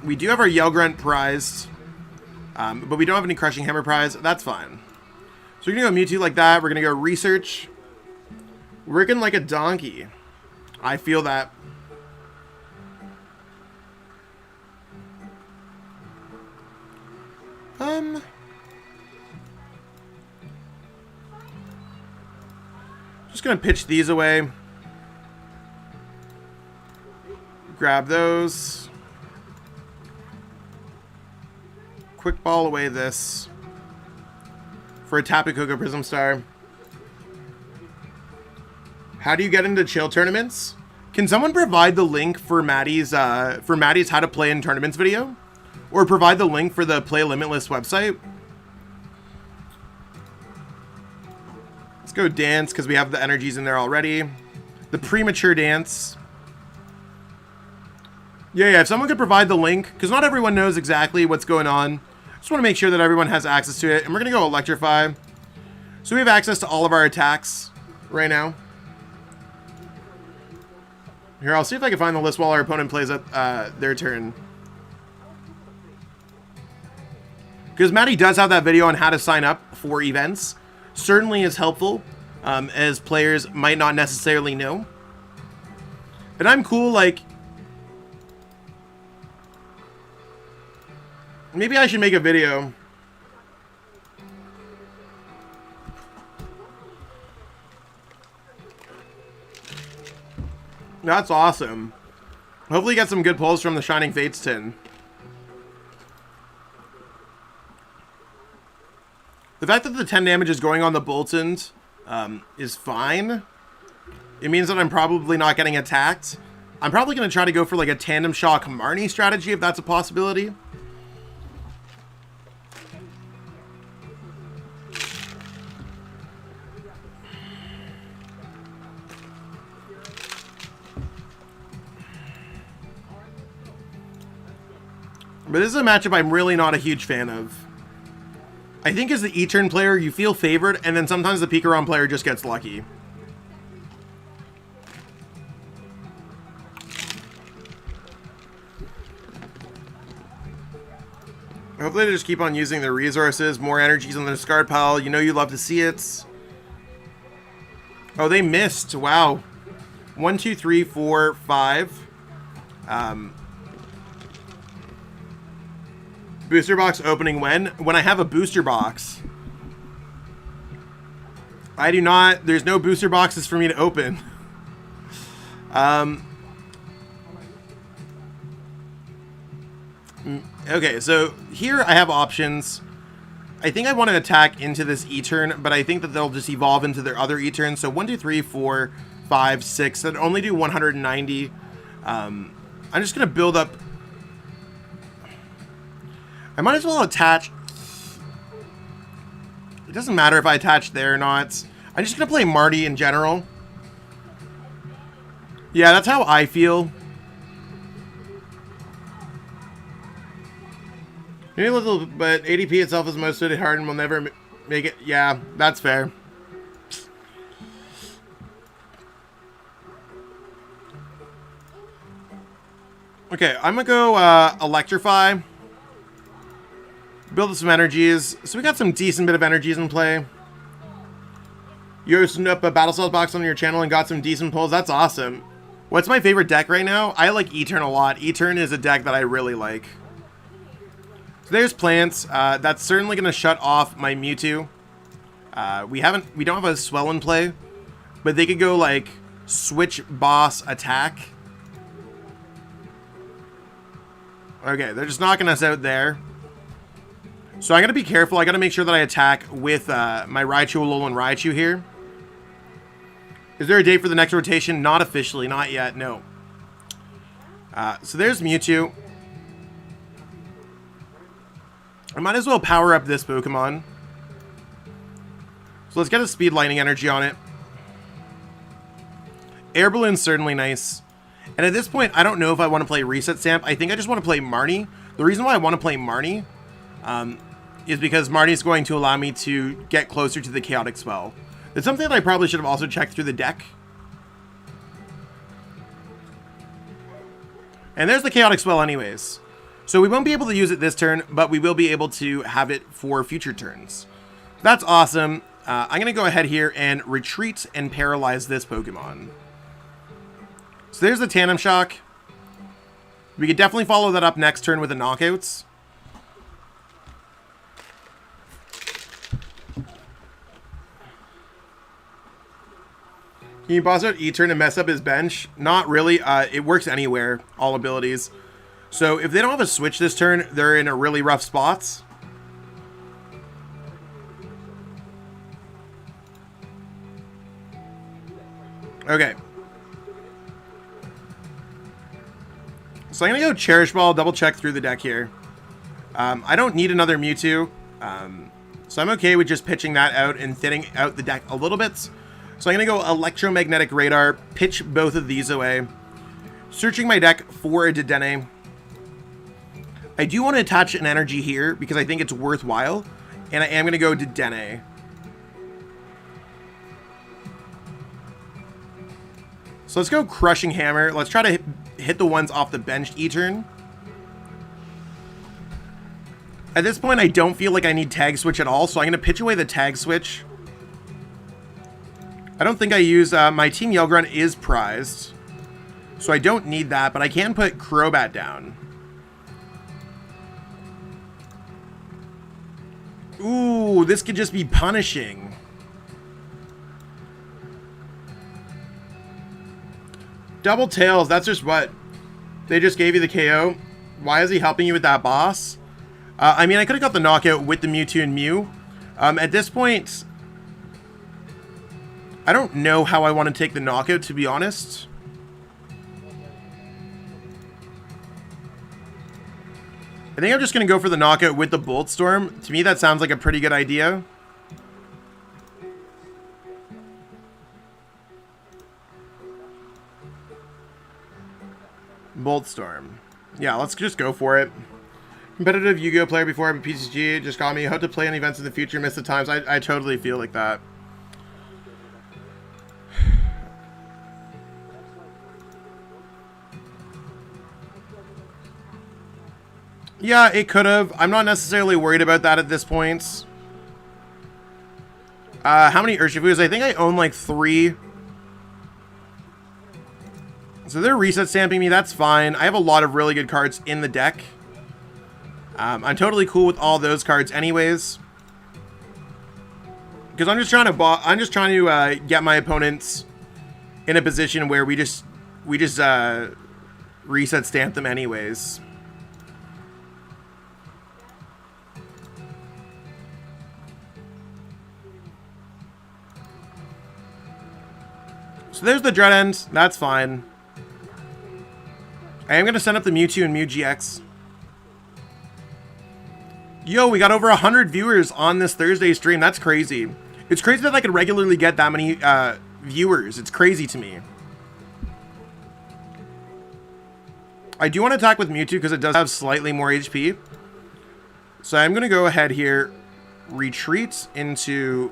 we do have our Yellgrunt prized, but we don't have any Crushing Hammer prize. That's fine. So we're going to go Mewtwo like that. We're going to go Research. Working like a donkey. I feel that. Just gonna pitch these away. Grab those. Quick Ball away this. For a Tapu Koko Prism Star. How do you get into chill tournaments? Can someone provide the link for Maddie's How to Play in Tournaments video? Or provide the link for the Play Limitless website? Let's go dance, because we have the energies in there already. The premature dance. Yeah, if someone could provide the link, because not everyone knows exactly what's going on. Just want to make sure that everyone has access to it. And we're going to go Electrify. So we have access to all of our attacks right now. Here, I'll see if I can find the list while our opponent plays their turn. Because Maddie does have that video on how to sign up for events. Certainly is helpful, as players might not necessarily know. And I'm cool, like... Maybe I should make a video. That's awesome. Hopefully get some good pulls from the Shining Fates tin. The fact that the 10 damage is going on the Boltund is fine. It means that I'm probably not getting attacked. I'm probably going to try to go for like a Tandem Shock Marnie strategy if that's a possibility. But this is a matchup I'm really not a huge fan of. I think as the E-turn player, you feel favored, and then sometimes the PikaRom player just gets lucky. Hopefully they just keep on using their resources. More energies on the discard pile. You know you love to see it. Oh, they missed. Wow. 1, 2, 3, 4, 5. Booster box opening when? When I have a booster box. I do not. There's no booster boxes for me to open. Okay, so here I have options. I think I want to attack into this E-turn, but I think that they'll just evolve into their other E-turns. So 1, 2, 3, 4, 5, 6. That only do 190. I'm just going to build up. I might as well attach. It doesn't matter if I attach there or not. I'm just going to play Marty in general. Yeah, that's how I feel. Maybe a little, but ADP itself is most suited hard and will never make it. Yeah, that's fair. Okay, I'm going to go Electrify. Build up some energies. So we got some decent bit of energies in play. You opened up a Battle Cells box on your channel and got some decent pulls. That's awesome. What's my favorite deck right now? I like E-turn a lot. E-turn is a deck that I really like. So there's plants. That's certainly going to shut off my Mewtwo. We don't have a Swell in play, but they could go like switch boss attack. Okay, they're just knocking us out there. So I'm going to be careful. I got to make sure that I attack with my Raichu, Alolan Raichu here. Is there a date for the next rotation? Not officially. Not yet. No. So there's Mewtwo. I might as well power up this Pokemon. So let's get a Speed Lightning Energy on it. Air Balloon's certainly nice. And at this point, I don't know if I want to play Reset Stamp. I think I just want to play Marnie. The reason why I want to play Marnie is because Marnie's going to allow me to get closer to the Chaotic Swell. It's something that I probably should have also checked through the deck. And there's the Chaotic Swell anyways. So we won't be able to use it this turn, but we will be able to have it for future turns. That's awesome. I'm going to go ahead here and retreat and paralyze this Pokemon. So there's the Tandem Shock. We could definitely follow that up next turn with the Knockouts. Can you boss out E-turn and mess up his bench? Not really. It works anywhere, all abilities. So if they don't have a switch this turn, they're in a really rough spots. Okay. So I'm going to go Cherish Ball, double check through the deck here. I don't need another Mewtwo. So I'm okay with just pitching that out and thinning out the deck a little bit. So I'm going to go Electromagnetic Radar, pitch both of these away. Searching my deck for a Dedenne. I do want to attach an energy here because I think it's worthwhile. And I am going to go Dedenne. So let's go Crushing Hammer. Let's try to hit the ones off the benched E-turn. At this point, I don't feel like I need Tag Switch at all, so I'm going to pitch away the Tag Switch. I don't think I use... my Team Yell Grunt is prized, so I don't need that, but I can put Crobat down. Ooh, this could just be punishing. Double Tails, that's just what? They just gave you the KO. Why is he helping you with that boss? I mean, I could have got the knockout with the Mewtwo and Mew. At this point, I don't know how I want to take the knockout, to be honest. I think I'm just going to go for the knockout with the Bolt Storm. To me, that sounds like a pretty good idea. Bolt Storm. Yeah, let's just go for it. Competitive Yu-Gi-Oh player before I'm a PTCG just got me. Hope to play in events in the future, miss the times. I totally feel like that. Yeah, it could have. I'm not necessarily worried about that at this point. How many Urshifus? I think I own like 3. So they're reset stamping me. That's fine. I have a lot of really good cards in the deck. I'm totally cool with all those cards anyways. Because I'm just trying to get my opponents in a position where we just reset stamp them anyways. So there's the Dread End. That's fine. I am going to send up the Mewtwo and Mew-GX. Yo, we got over 100 viewers on this Thursday stream. That's crazy. It's crazy that I could regularly get that many viewers. It's crazy to me. I do want to attack with Mewtwo because it does have slightly more HP. So I'm going to go ahead here, retreat into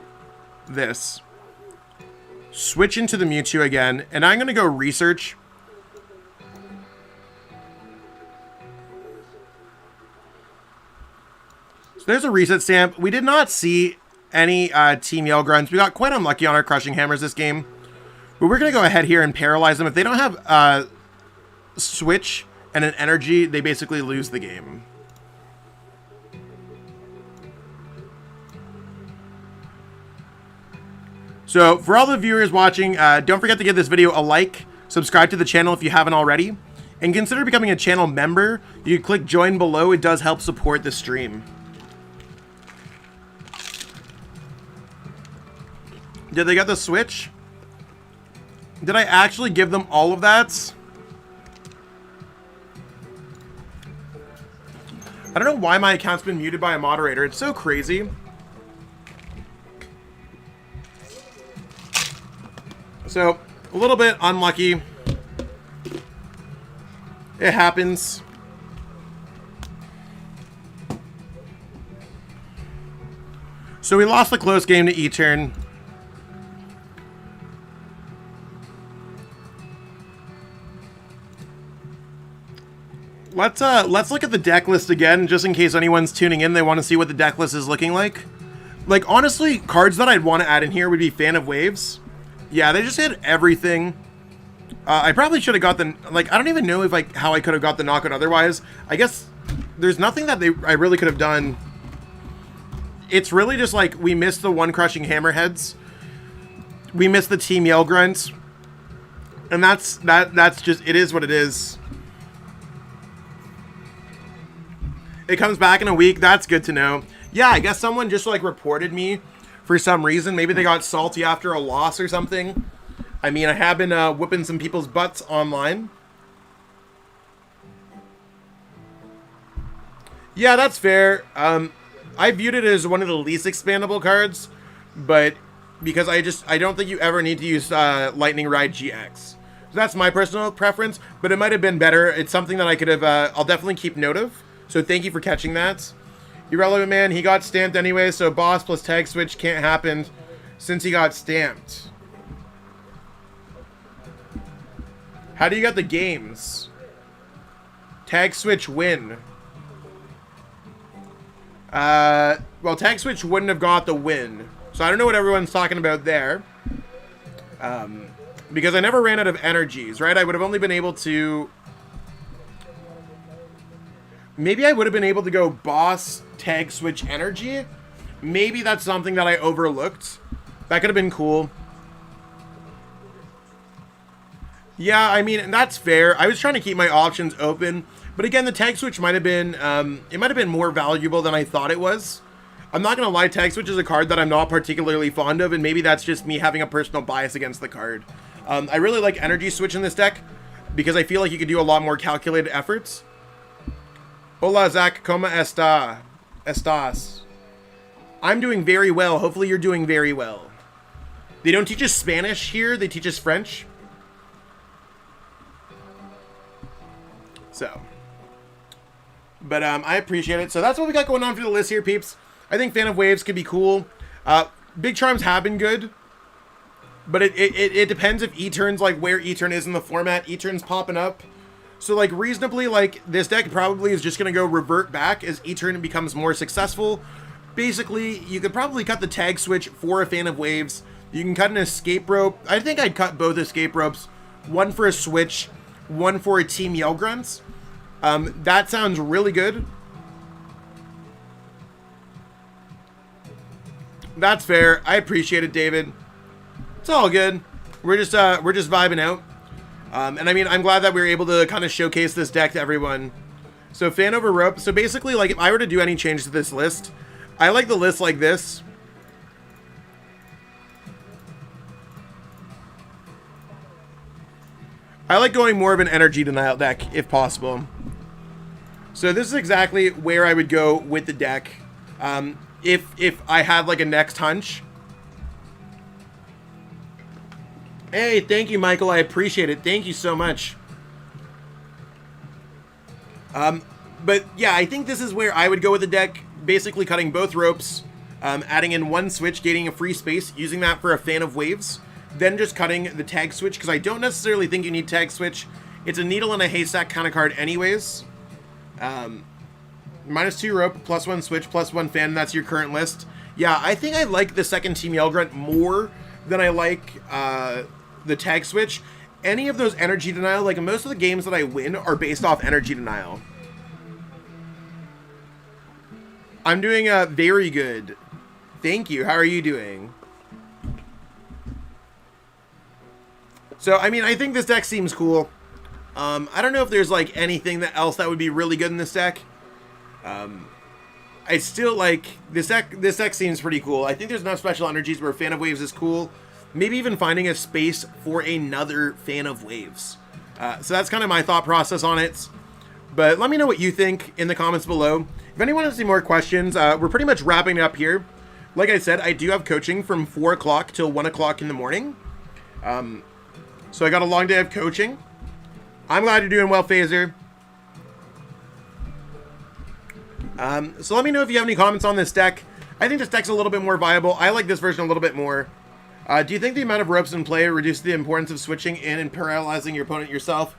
this, switch into the Mewtwo again, and I'm going to go research. So there's a reset stamp. We did not see any Team Yell Grunts. We got quite unlucky on our Crushing Hammers this game. But we're going to go ahead here and paralyze them. If they don't have Switch and an energy, they basically lose the game. So for all the viewers watching, don't forget to give this video a like, subscribe to the channel if you haven't already, and consider becoming a channel member. You can click join below. It does help support the stream. Did they get the Switch? Did I actually give them all of that? I don't know why my account's been muted by a moderator. It's so crazy. So, a little bit unlucky. It happens. So we lost the close game to E-Turn. Let's look at the deck list again, just in case anyone's tuning in. They want to see what the deck list is looking like. Like, honestly, cards that I'd want to add in here would be Fan of Waves. Yeah, they just hit everything. I probably should have got the... Like, I don't even know if how I could have got the knockout otherwise. I guess there's nothing that I really could have done. It's really just like we missed the one Crushing Hammerheads. We missed the Team Yell Grunts. And that's just... It is what it is. It comes back in a week. That's good to know. Yeah, I guess someone just like reported me for some reason. Maybe they got salty after a loss or something. I mean, I have been whipping some people's butts online. Yeah, that's fair. I viewed it as one of the least expandable cards, but because I don't think you ever need to use Lightning Ride GX. So that's my personal preference, but it might have been better. It's something that I could have, I'll definitely keep note of. So thank you for catching that. Irrelevant Man, he got stamped anyway, so boss plus tag switch can't happen since he got stamped. How do you get the games? Tag switch win. Well, tag switch wouldn't have got the win. So I don't know what everyone's talking about there. Because I never ran out of energies, right? I would have only been able to... Maybe I would have been able to go boss, tag, switch, energy. Maybe that's something that I overlooked. That could have been cool. Yeah, I mean, that's fair. I was trying to keep my options open, but again, the Tag Switch might have been, it might have been more valuable than I thought it was. I'm not going to lie, Tag Switch is a card that I'm not particularly fond of, and maybe that's just me having a personal bias against the card. I really like Energy Switch in this deck, because I feel like you could do a lot more calculated efforts. Hola, Zach, ¿cómo estás? I'm doing very well. Hopefully you're doing very well. They don't teach us Spanish here, they teach us French. So, but I appreciate it. So that's what we got going on for the list here, peeps. I think Fan of Waves could be cool. Big Charms have been good, but it depends if E-Turn's like where E-Turn is in the format. E-Turn's popping up, so like reasonably, like this deck probably is just gonna go revert back as E-Turn becomes more successful. Basically, you could probably cut the Tag Switch for a Fan of Waves. You can cut an Escape Rope. I think I'd cut both Escape Ropes, one for a Switch, one for a Team Yell Grunts. That sounds really good. That's fair. I appreciate it, David. It's all good. We're just vibing out. And I mean, I'm glad that we were able to kind of showcase this deck to everyone. So Fan over Rope. So basically, like if I were to do any change to this list, I like the list like this. I like going more of an Energy Denial deck, if possible. So this is exactly where I would go with the deck, if I had like a next hunch. Hey, thank you, Michael. I appreciate it. Thank you so much. But yeah, I think this is where I would go with the deck, basically cutting both ropes, adding in one switch, gaining a free space, using that for a Fan of Waves. Then just cutting the Tag Switch, because I don't necessarily think you need Tag Switch. It's a needle in a haystack kind of card anyways. -2 rope, +1 switch, +1 fan, that's your current list. Yeah, I think I like the second Team Yell Grunt more than I like the Tag Switch. Any of those Energy Denial, like most of the games that I win are based off Energy Denial. I'm doing very good. Thank you. How are you doing? So, I mean, I think this deck seems cool. I don't know if there's, like, anything else that would be really good in this deck. I still, like, this deck seems pretty cool. I think there's enough special energies where Fan of Waves is cool. Maybe even finding a space for another Fan of Waves. So that's kind of my thought process on it. But let me know what you think in the comments below. If anyone has any more questions, we're pretty much wrapping up here. Like I said, I do have coaching from 4 o'clock till 1 o'clock in the morning. So I got a long day of coaching. I'm glad you're doing well, Phaser. So let me know if you have any comments on this deck. I think this deck's a little bit more viable. I like this version a little bit more. Do you think the amount of ropes in play reduces the importance of switching in and paralyzing your opponent yourself?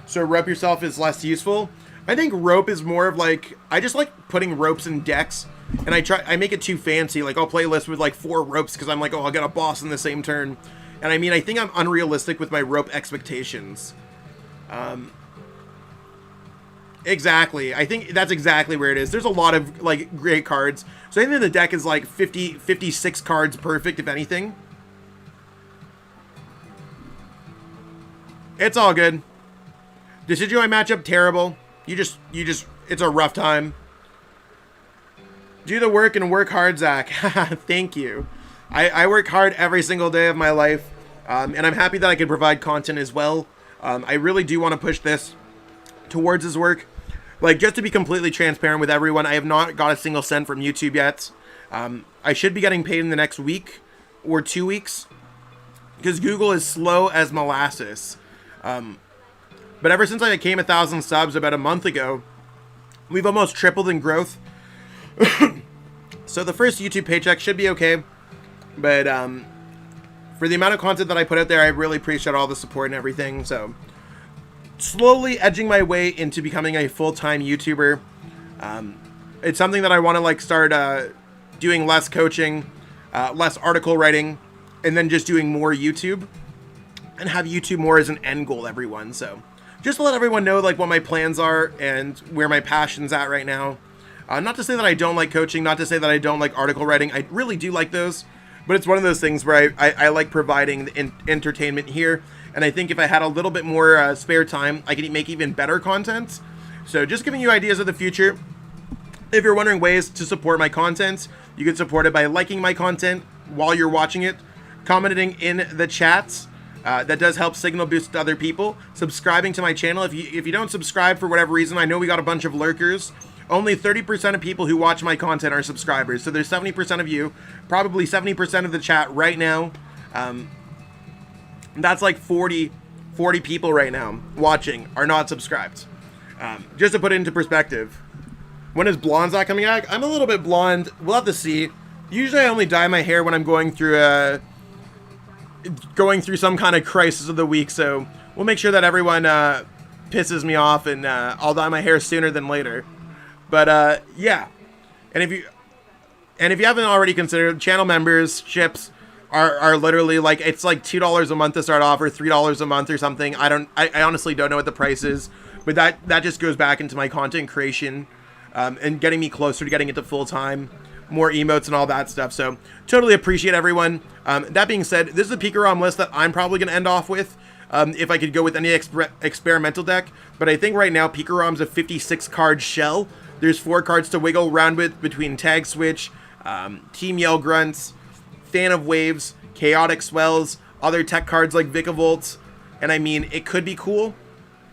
So rope yourself is less useful? I think rope is more of like, I just like putting ropes in decks, and I make it too fancy. Like I'll play a list with like 4 ropes because I'm like, oh, I'll get a boss in the same turn. And I mean, I think I'm unrealistic with my rope expectations. Exactly. I think that's exactly where it is. There's a lot of like great cards. So I think the deck is like 56 cards perfect, if anything. It's all good. Decidueye matchup, terrible. You just, it's a rough time. Do the work and work hard, Zach. Thank you. I work hard every single day of my life, and I'm happy that I can provide content as well. I really do want to push this towards his work. Like, just to be completely transparent with everyone, I have not got a single cent from YouTube yet. I should be getting paid in the next week or 2 weeks, because Google is slow as molasses. But ever since I became 1,000 subs about a month ago, we've almost tripled in growth. So the first YouTube paycheck should be okay. But for the amount of content that I put out there, I really appreciate all the support and everything. So slowly edging my way into becoming a full-time YouTuber. It's something that I want to like start doing less coaching, less article writing, and then just doing more YouTube. And have YouTube more as an end goal, everyone. So just to let everyone know like what my plans are and where my passion's at right now. Not to say that I don't like coaching, not to say that I don't like article writing. I really do like those. but it's one of those things where I like providing the entertainment here, and I think if I had a little bit more spare time, I could make even better content. So just giving you ideas of the future. If you're wondering ways to support my content, you can support it by liking my content while you're watching it, commenting in the chats. That does help signal boost to other people. Subscribing to my channel. If you don't subscribe for whatever reason, I know we got a bunch of lurkers. Only 30% of people who watch my content are subscribers. So there's 70% of you, probably 70% of the chat right now. That's like 40 people right now watching are not subscribed. Just to put it into perspective. When is Blonde's coming out? I'm a little bit blonde. We'll have to see. Usually I only dye my hair when I'm going through some kind of crisis of the week, so we'll make sure that everyone pisses me off, and I'll dye my hair sooner than later. But yeah, and if you haven't already considered, channel memberships are literally like, it's like $2 a month to start off, or $3 a month or something. I honestly don't know what the price is, but that just goes back into my content creation and getting me closer to getting into full time. More emotes and all that stuff, so totally appreciate everyone. That being said, this is a PikaRom list that I'm probably going to end off with, if I could go with any experimental deck, but I think right now PikaRom's a 56 card shell. There's 4 cards to wiggle around with between Tag Switch, Team Yell Grunts, Fan of Waves, Chaotic Swells, other tech cards like Vikavolt, and I mean, it could be cool.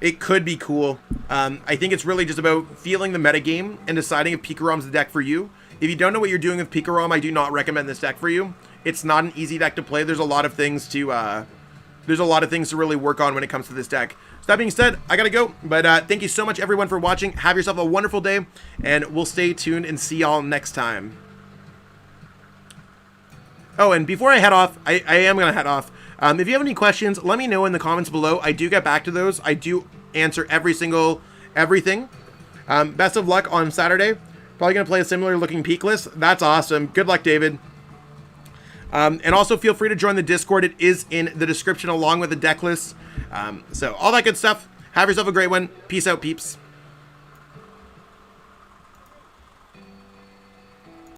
It could be cool. I think it's really just about feeling the metagame and deciding if PikaRom's the deck for you. If you don't know what you're doing with PikaRom, I do not recommend this deck for you. It's not an easy deck to play. There's a lot of things to really work on when it comes to this deck. So that being said, I gotta go. But thank you so much, everyone, for watching. Have yourself a wonderful day, and we'll stay tuned and see y'all next time. Oh, and before I head off, I am gonna head off. If you have any questions, let me know in the comments below. I do get back to those. I do answer everything. Best of luck on Saturday. Probably going to play a similar looking peak list. That's awesome. Good luck, David. And also feel free to join the Discord. It is in the description along with the deck list. So all that good stuff. Have yourself a great one. Peace out, peeps.